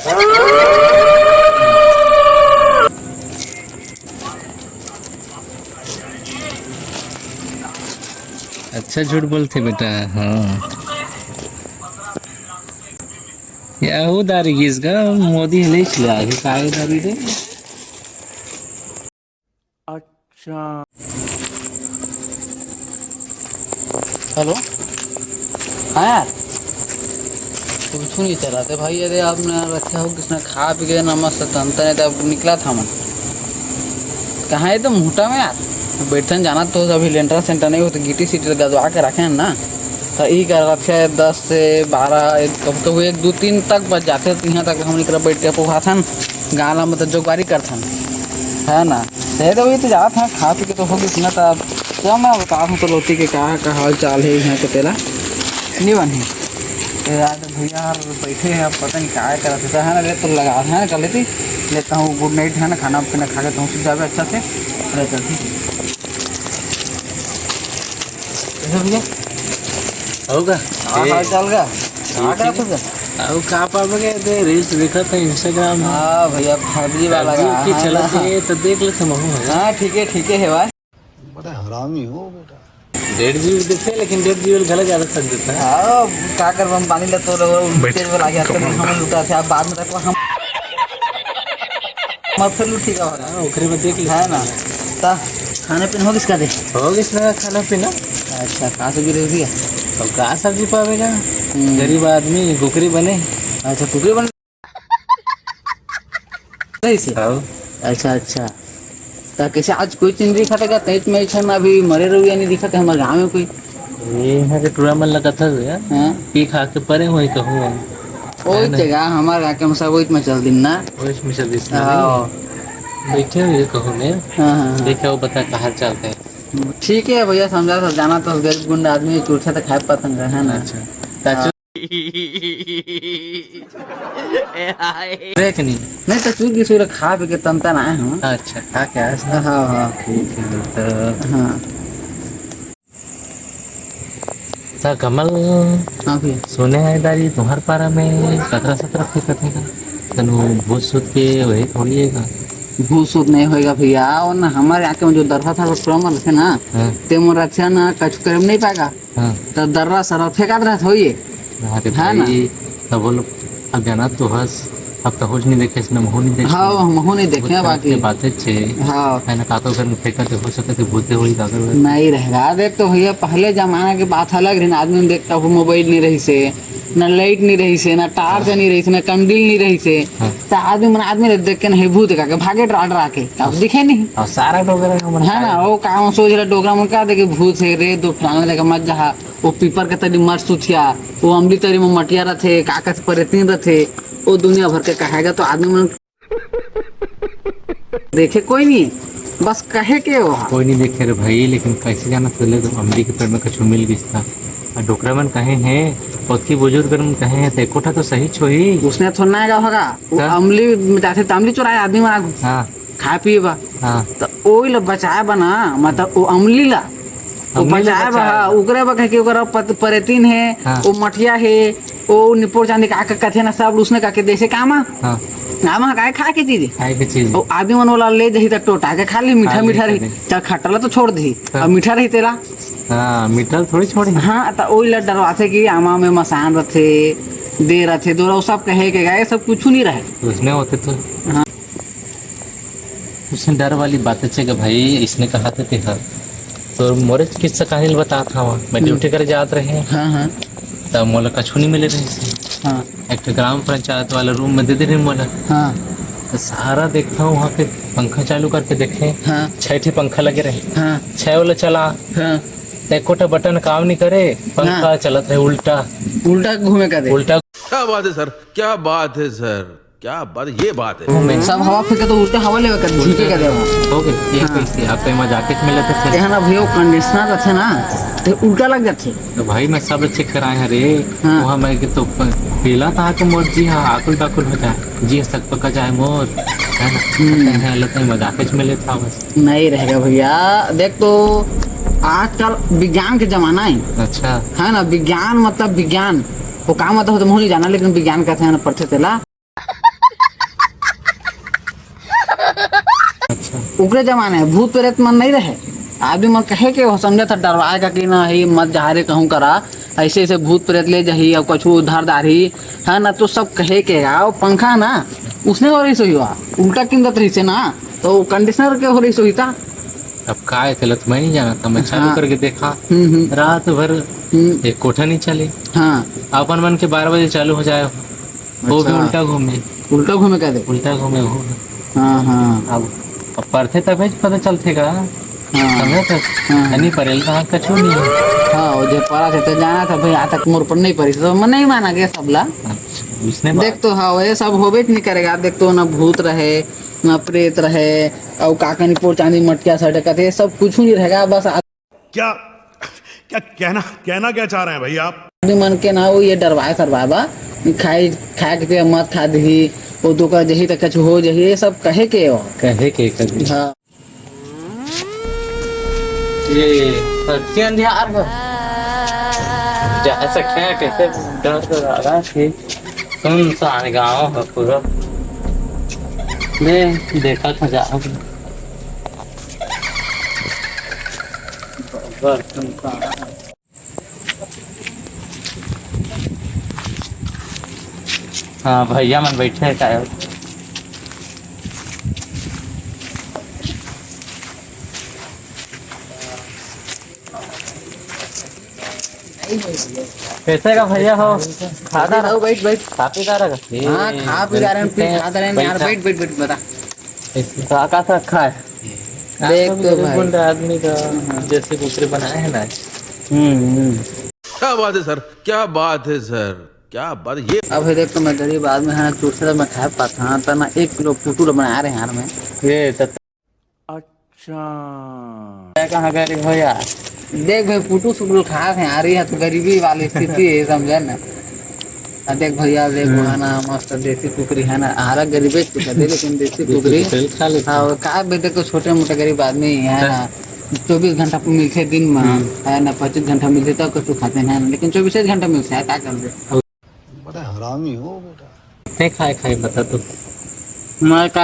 अच्छा झूठ बोलते बेटा। हाँ याहू दारी गीस का मोदी हेलेच आहे काय दारी रे। अच्छा हेलो। हाँ यार कुछ नहीं चल रहा था भाई। अरे आपने रखा हो किसने खा पी के नमक तंता नहीं था निकला था मन कहाँ है तो मोटा में यार बैठन जाना तो अभी लेंटर सेंटर नहीं हो तो गिटी सीटी गदवा के रखे हैं ना तो यही कर रखे है 10 से 12 कब कब 1 2 3 तक बच जाते तो यहाँ तक हम निकल बैठ के पोहा था गाला मतलब जोगारी करथन है ना। तो वही तो जा था खा पी के तो होगी सुना था क्या मैं बता हूँ तो लोटी के कहा का हाल चाल है यहाँ के तेरा नहीं बनी यार भैया यार बैठे हैं अब पता नहीं क्या करा था है ना। ले तो लगा है ना कर लेती लेता हूँ गुड नाइट है ना खाना पीना खा के तो सूझ जावे अच्छा से अरे चल ठीक है भैया होगा हाल चाल का करा था अब कहाँ पाओगे दे रील्स देखा था इंस्टाग्राम। हाँ भैया फर्जी वाला की चला तो देख ले समूह। हाँ ठीक है भाई बड़ा हरामी हो बेटा। 1.5 जीबी दिखते हैं लेकिन 1.5 जीबी गलत ज़्यादा सक देता है। हाँ क्या कर हम पानी ले तो तेज वाला गया हम लुटा थे आप बाद में रखो हम मत फिर लुटी का हाँ ओकरे में देख है ना ता खाने पीने हो किसका दे हो किसना खाना पीना। अच्छा कहाँ से गिरे हुई है अब कहाँ सब्जी पावेगा गरीब आदमी कुकरी बने। अच्छा कुकरी बन से अच्छा तो कैसे आज कोई चीज नहीं खाटेगा तेज में इच्छा ना अभी मरे रहुए नहीं दिखा हमारे गाँव में कोई ये यहाँ के टूरा मन लगा था यार। हाँ पी खा के परे वही कहूँ वही जगह हमारे गाँव के सब वही में चल दिन ना वही में चल हाँ बैठे हुए कहूँ ने हाँ देखा वो बता कहाँ चलते हैं। ठीक है भैया समझा तो जाना तो गरीब गुंडा आदमी चूठा तो खाए पतंग है ना। अच्छा देख नहीं तो चूर की सूर खा पी के तमता ना है हम। अच्छा खा क्या हाँ ठीक है तो हाँ तो कमल हाँ भैया सोने है दारी तुम्हार पारा में 17-17 फीसद है तनु भूत सूत के वही थोड़िएगा भूत सूत नहीं होएगा भैया और ना हमारे यहाँ के जो दर्रा था वो थे ना ते मोर अच्छा ना कछु कर नहीं पाएगा तो दर्रा सरा फेंका रहा था ये है ना। तब बोलो अब जाना तो हंस अब तो कुछ नहीं देखे इसने मुँह नहीं देखे। हाँ हम नहीं देखे बाकी बातें छे हाँ है ना कातो घर में फेंका तो हो सकता है भूते हुई कातो नहीं रहेगा। देख तो भैया पहले जमाना की बात अलग रही ना आदमी देखता वो मोबाइल नहीं रही से ना लाइट नहीं रही से ना टार्च नहीं रही से ना कंडील नहीं रही से तो आदमी देख के नहीं भूत का भागे डरा के अब दिखे नहीं और सारा डोगरा है ना वो काम सोच रहा डोगरा में क्या देखे भूत है रे तो फलाना जगह मत जा वो पीपर के तरी मर सुथिया वो अम्बली तरी में मटिया रथे कागज पर तीन रथे वो दुनिया भर के कहेगा तो आदमी मन देखे कोई नहीं बस कहे के वो कोई नहीं देखे रे भाई लेकिन कैसे जाना चले तो अम्बली के पेड़ में कछु मिल गया था डोकरा मन कहे हैं पक्की बुजुर्ग मन कहे हैं ते कोठा तो सही छोही उसने थोड़ा ना होगा वो अम्बली जाते अम्बली चुराए आदमी मार हाँ खा पिए बा हाँ तो ओई ला बचाए बना मतलब वो अम्बली ला वो बचाए बा उगरे बा कहे कि उगरा परेतीन है वो मठिया है वो निपोर चांदी का कथे ना सब उसने का के देसे कामा हाँ नामा का खा के चीज वो आदमी मन वाला ले जही तो टोटा के खा ली मीठा मीठा रही चल खटला तो छोड़ दी अब मीठा रही तेरा हाँ मीठा थोड़ी छोड़ी हाँ तो ओई ला डरवाथे कि आमा में मसान रथे दे रथे दो वो सब कहे के गए सब कुछ नहीं रहे उसने होते तो हाँ उसने डर वाली बातें छे कि भाई इसने कहा था कि हाँ तो मोरे किस्सा कहानी बता था मैं ड्यूटी करे जात रहे हाँ तब मोला कछु नहीं मिले रही हाँ एक ग्राम पंचायत वाला रूम में दे दे रहे मोला हाँ तो सारा देखता हूँ वहाँ पे पंखा चालू करके देखे हाँ 6 पंखा लगे रहे हाँ 6 वाला चला हाँ एकोटा बटन काम नहीं करे पंखा चलत रहे उल्टा घूमे का दे उल्टा क्या बात है सर क्या बात है सर क्या बात ये बात है सब हवा फेंके तो उल्टा हवा लेवे कर झुके का दे हो गए ये कैसे आप कहीं मजाक में मिले थे यहाँ ना भैया कंडीशनर रखे ना तो उल्टा लग जाते तो भाई मैं सब चेक कराए हैं रे वहाँ मैं तो पीला था कि मोर जी हाँ आकुल बाकुल हो जाए जी सक पका जाए मोर है ना मजाक में मिले था बस नहीं रहेगा भैया देख तो आजकल विज्ञान के जमाना है अच्छा है ना विज्ञान मतलब विज्ञान वो काम मतलब तो मुझे नहीं जाना लेकिन विज्ञान कहते हैं ना पढ़ते तेला उकरे जमाने में भूत प्रेत मन नहीं रहे, आदमी मन कहे के हो समझा था डरवाएगा कि ना ही मत जा रे कहूँ करा, ऐसे ऐसे भूत प्रेत ले जाही और कुछ उधार दारी है ना, तो सब कहे के आओ पंखा ना उसने हो रही सही हुआ उल्टा किंदत रही से ना, तो कंडीशनर के हो रही सही था। अब काय चलत मैं नहीं जाना था, मैं चालू हाँ। करके देखा रात भर एक कोठा नहीं चले। हाँ अपन मन के 12 बजे चालू हो जाए, वो भी अच्छा। उल्टा घूमे, उल्टा घूमे क्या दे। उल्टा घूमे वो। हाँ हाँ अब पढ़ते तभी पता चलते का, हाँ समझे तो हाँ। नहीं पढ़ेल तो कछु नहीं है। हाँ वो जो पढ़ा थे तो जाना था भाई, आज तक मोर पर नहीं पड़ी तो मैं नहीं माना गया सबला। अच्छा, उसने देख तो हाँ ये सब होबे नहीं करेगा, देख तो ना भूत रहे ना प्रेत रहे और काकनी पोर चांदी मटकिया सटका थे, सब कुछ नहीं रहेगा, बस क्या क्या कहना क्या चाह रहे हैं भाई आप? आदमी मन के ना वो ये डरवाए करवाए बा, खाई खा के मत खा दही वो तो कर जही तक कुछ हो जही, ये सब कहे के हो। कहे के कभी हाँ ये सच्चे अंधियार में जा सकते हैं कैसे, डर तो लगा कि सुनसान गाँव है पूरा। मैं देखा था जा हाँ भैया मन बैठे हैं क्या कैसे का भैया हो, खाता रहो बैठ बैठ खा पीता रहा। हाँ खा पी रहे हैं खा रहे हैं यार, बैठ बैठ बैठ बता का रखा है देख तो भाई। गुंडा आदमी का जैसे दूसरे बनाए हैं ना। क्या बात है सर, क्या बात है सर, क्या बात ये। अब देख तो मैं गरीब आदमी है ना, चूसरे में खा पाता हाँ तो ना 1 किलो पुटूर बना रहे हैं यार में। ये अच्छा कहाँ गरीब हो यार, देख भाई पुटू सुटू खा रहे हैं यार, ये तो गरीबी वाली स्थिति है समझे ना। देख भैया देख वो है ना मस्त देसी कुकरी है ना, हारा गरीबे दे लेकिन देसी कुकरी खा लेते हैं। हाँ का बेटे को छोटे मोटे गरीब आदमी है ना, 24 घंटा मिलते दिन में है ना, 25 घंटा मिलते तब कुछ खाते हैं ना, लेकिन 24 घंटा मिलते है क्या कर दे। बड़ा हरामी हो बेटा। नहीं खाए बता तो मैं का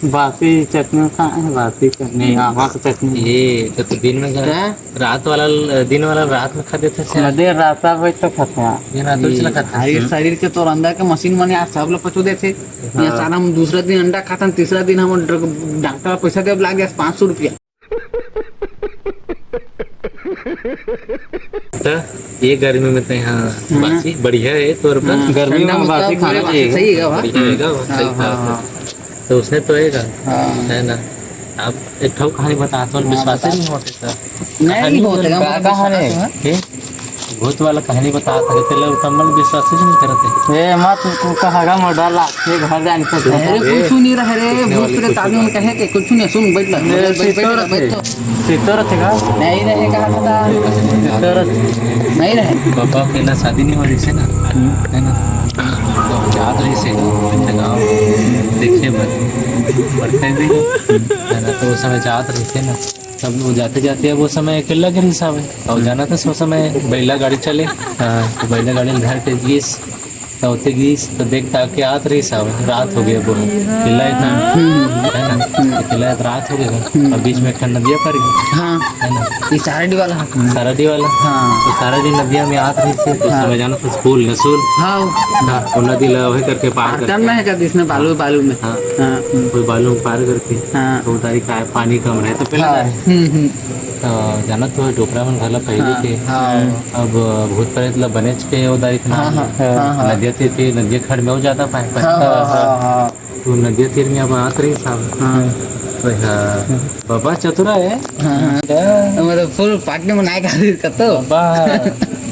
बासी चटनी कहाँ है, बासी चटनी आमा की चटनी ये तो दिन में रात वाला दिन वाला रात में खाते थे, देर रात तो खाते हैं ये ना तो चला खाते हैं। ये शरीर के तो अंदर के मशीन बने आज सब लोग पचो देते ये सारा, हम दूसरा दिन अंडा खाता तीसरा दिन हम डॉक्टर पैसा दे लाग गया 500 रुपया। तो ये गर्मी में तो यहाँ बासी बढ़िया है, तो गर्मी में बासी खाना चाहिए, सही है बढ़िया है, सही था तो उसने तो है ना। अब एक ठो कहानी बताता हूँ, विश्वास नहीं होते सर, नहीं होते भूत वाला कहानी बताता है तेरे कमल विश्वास नहीं करते। ए मत कहागा मोड़ा लाके घर जाने को अरे कुछ नहीं रह रे, भूत प्रेत आदमी कहे के कुछ नहीं, सुन बैठ ले सीतो रखेगा नहीं रहेगा पता नहीं रहे पापा के ना शादी नहीं हो रही से ना, है ना तो याद रही से गाँव देखे पढ़ते भी है ना, तो वो समय याद रही थे ना, सब वो जाते जाते है वो समय अकेला के हिसाब है, और जाना था सो समय बैला गाड़ी चले। हाँ तो बैला गाड़ी घर के गीस तो गीस तो देखता के आत रही साहब, रात हो गया वो किला इतना है ना, किला रात हो गया और बीच में एक नदिया पड़ गई। हाँ है ना ये सारडी वाला सारडी वाला। हाँ तो सारा दिन नदिया में आत रही थी, तो समय जाना था स्कूल नसूल। हाँ वो नदी वही करके पार करना है कर इसमें बालू बालू में। हाँ हाँ कोई बालू पार करके हाँ तो उतारी का पानी कम रहे तो पहले तो जाना तो डोकरा में घाला पहले थे। अब भूत प्रेत ला बने के उदारी नदिया तीर के नदिया खड़ में हो जाता पाए तो नदिया तीर में अब आत रही साहब। बाबा चतुरा है मतलब फुल पार्टी में नायक आदमी का तो बाबा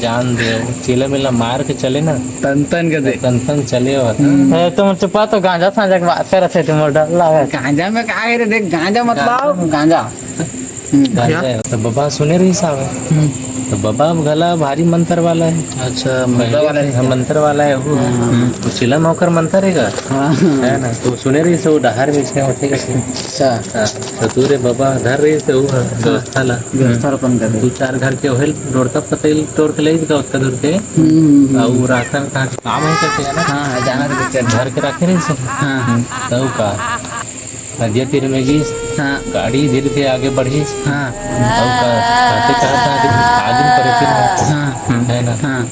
जान दे चिला मिला मार के चले ना, तन तन के दे तन चले हो तुम चुपा तो गांजा साझा की बात कर रहे थे तुम डर लगा गांजा में क्या है रे, देख गांजा मतलब गांजा तो बाबा सुने रही साहब, तो बाबा गला भारी मंत्र वाला है। अच्छा मंत्र वाला है वो, तो चिला नौकर मंत्र है ना, तो सुने रही से वो डहार बेचने होते अच्छा तो तू रे बाबा धर रही से वो व्यवस्था ला व्यवस्थापन कर 2-4 घर के ओहेल तोड़ता पतेल तोड़ के ले जाता उसका दूर के और रास्ता में कहाँ काम है करते है ना। हाँ जाना तो घर के रखे रही से हाँ तब का नदिया तीर में गई, हाँ गाड़ी धीरे धीरे आगे बढ़ी, हाँ कहते कहता कि आगे परथिन हाँ है ना। हाँ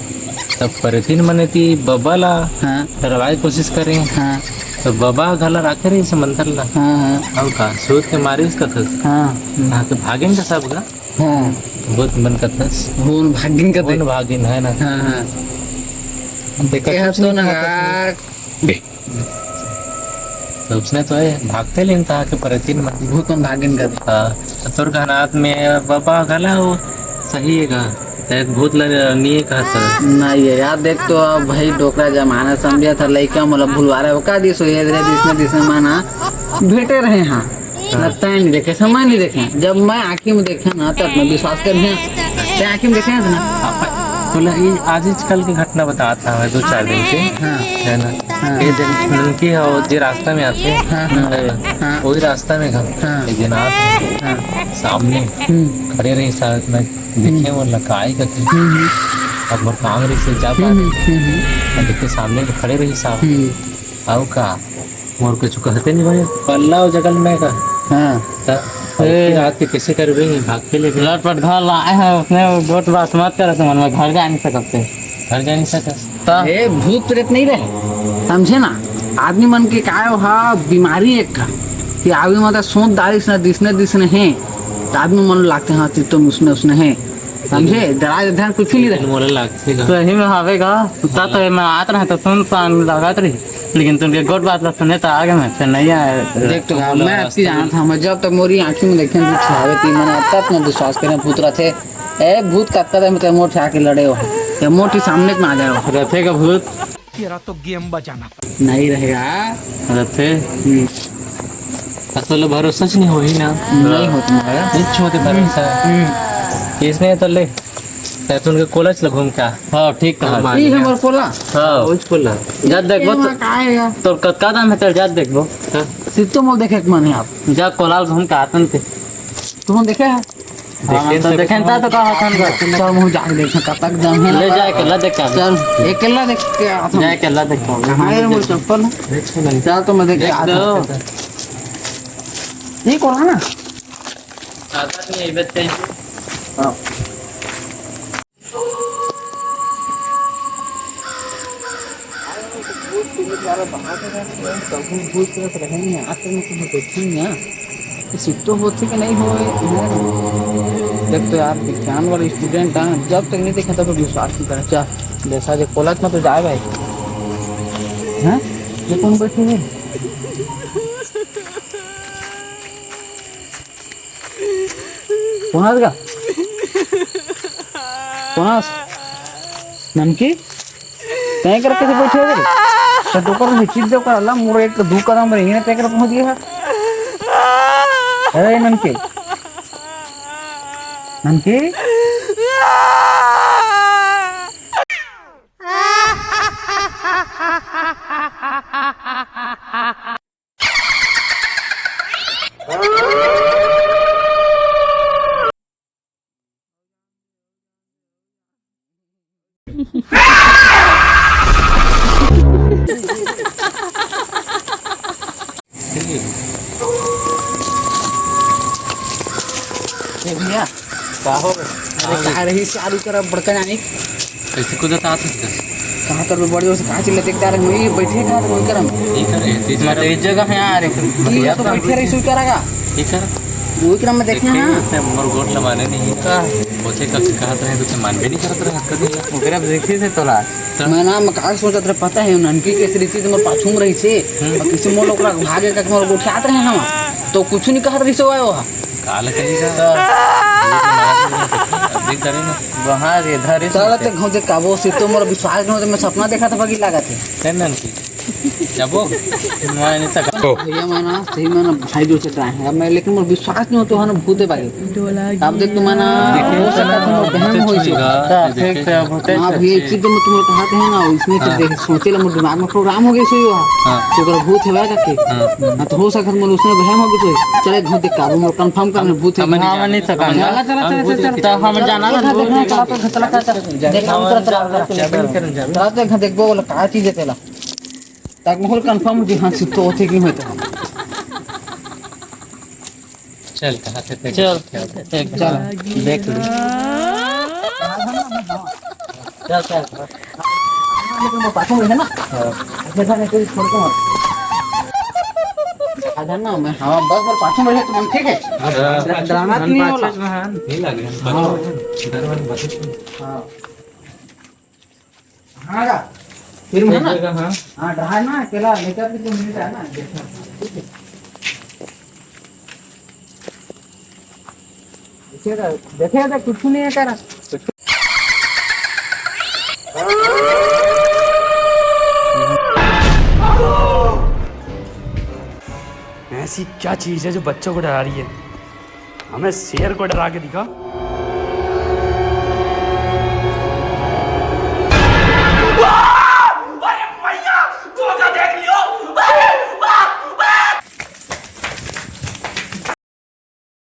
तब परथिन मने थी बबा ला हाँ डरवाए कोशिश करें, हाँ तो बबा गला रखे रही समंदर ला, हाँ और का सोच के मारे उसका थस, हाँ हाँ तो भागें का सब का हाँ बहुत मन का थस, होन भागिन का कौन भागिन है ना। हाँ हाँ देखा क्या कुछ तो नहीं ना हुआ तो उसने तो है भागते लेन था कि परथिन में भूत में भागिन का हाँ तोर का हाथ में बाबा गला हो सही है का शायद भूत नहीं कहता। नहीं है यार, देख तो अब भाई डोकरा जमाना समझा था लड़का मतलब भूलवा रहा है का दिस ये दिस माना भेटे रहे हाँ लगता है नहीं देखे समय नहीं देखे, जब मैं आँखी में देखे ना तब मैं विश्वास कर आँखी में देखे ना। तो ये आज कल की घटना बता था मैं 2-4 दिन से हाँ है ना। हाँ। ये दिन उनकी और जो रास्ता में आते हाँ, हाँ। वही रास्ता में हाँ। एक दिन आते हाँ सामने खड़े रही साथ में देखे वो लकाई करते अब मोर काम रही से जा पा देखे सामने तो खड़े रही साहब आओ का मोर कुछ कहते नहीं भाई पल्ला और जगल में का हाँ रात के कैसे कर रही भागते ले लट पट घर लाए हैं उसने गोट बात मत कर तो मन में घर जा नहीं सकते, घर जा नहीं सकता ए भूत प्रेत नहीं रहे समझे ना। आदमी मन के काय हा बीमारी एक का कि आदमी मतलब सोच दारिश न दिसने है तो आदमी मन लगते हैं हाँ तुम उसने है समझे, डरा ध्यान कुछ नहीं रहे मोला लगते सही में हवेगा उतना तो मैं आत रहा तो सुन पान लगात रही लेकिन तुमके गोट बात ला सुने तो आगे में फिर नहीं आया। देख तो मैं अच्छी जाना था मैं जब तक मोरी आंखी में देखे भूत छावे थी मैंने तब न विश्वास करे भूत रथे ए भूत का कदम मतलब मोट आके लड़े हो या मोटी सामने में आ जाए रथे का भूत तेरा तो गेम बजाना नहीं रहेगा रथे असल भरोसा नहीं हो ही ना नहीं हो तुम्हारा कुछ होते भरोसा इसने तो ले तैतून के कॉलेज लग घूम क्या हाँ ठीक कहा ये हमर कोला हाँ कुछ बोला जा देखबो तो काएगा तो कतका दाम है जा देखबो सितो मोल देखे के मन है आप जा कोलाल घूम के आतन थे तुम देखे है देखें तो कहा हसन चल मुझे जा देख कतक दाम है ले जा केला देख चल एक केला देख के आता जा केला देख कहां है मोर चप्पल चल तो मैं देख के आता ठीक हो ना आता नहीं बेटे हां तो होते कि नहीं हो देख तो यार विज्ञान वाले स्टूडेंट हैं जब तक नहीं देखा तब विश्वास नहीं करें चल जैसा जो कॉलेज में तो जाए भाई हैं ये कौन बैठे हैं कौन का कौन नमकी तय करके से बैठे हो तो दोकर में चीज दो कर अल्लाह मोर एक दो कदम रही है तय कर पहुंच गया अरे नमकी नमकी भैया का हो अरे कहा रही चालू कर बड़का जानी कैसे को जाता आता कहां कर बड़ी जोर से कहां चले देखदार में बैठे का तो करम ठीक है तेज मतलब इस जगह है यार ये तो बैठे रही सुई करेगा ठीक है वो क्रम में देखना हां मोर गोट लमाने नहीं का होते का कहत रहे तो मान भी नहीं करत रहे हद कर ओकरा देखी से तोला मैं ना मैं का सोचत रहे पता है ननकी के रीति तो मोर पाछू में रही से और किसी मोर ओकरा भागे का मोर गोठात रहे हम तो कुछ नहीं कहत रही से आयो काल करेगा देख करे ना वहां इधर ही चलते घाव दे काबो से तो मोर विश्वास न तो मैं सपना देखा था बगी लगा थे तेनन की जाबो मैं नहीं तक भैया माना सही माना भाई जो से रहा है मैं लेकिन मोर विश्वास नहीं होतो हन भूते बागे अब देख तू माना हो सका तो मोर बहन होई से ठीक से भूते हां भैया चीज तो तुम कहते हैं ना इसमें से देख सोचे ला मोर दिमाग में प्रोग्राम हो गई सो हां तो अगर भूत है का के हां तो हो सका मोर उसने बहन हो गई तो चले घाव दे काबो मोर कंफर्म करने भूत है हां नहीं सका चला चला हम जाना चला तो चला देख हम चला देख देखबो बोला का चीज है तेला ताक मोहल कंफर्म जी हां सितो होते कि होता चल कहाँ से थे? चल एक चल देख ली चल चल पाछू में है ना ऐसा नहीं कोई छोड़ के मत आधा ना मैं हाँ बस बस पाछू में तुम ठीक है ड्रामा नहीं होला नहीं लगे हाँ हाँ का फिर मैं ना हाँ हाँ ड्रामा ना अकेला लेकर भी तुम मिनट है ना ठीक है देखिएगा कुछ नहीं है करा ऐसी क्या चीज है जो बच्चों को डरा रही है? हमें शेर को डरा के दिखा।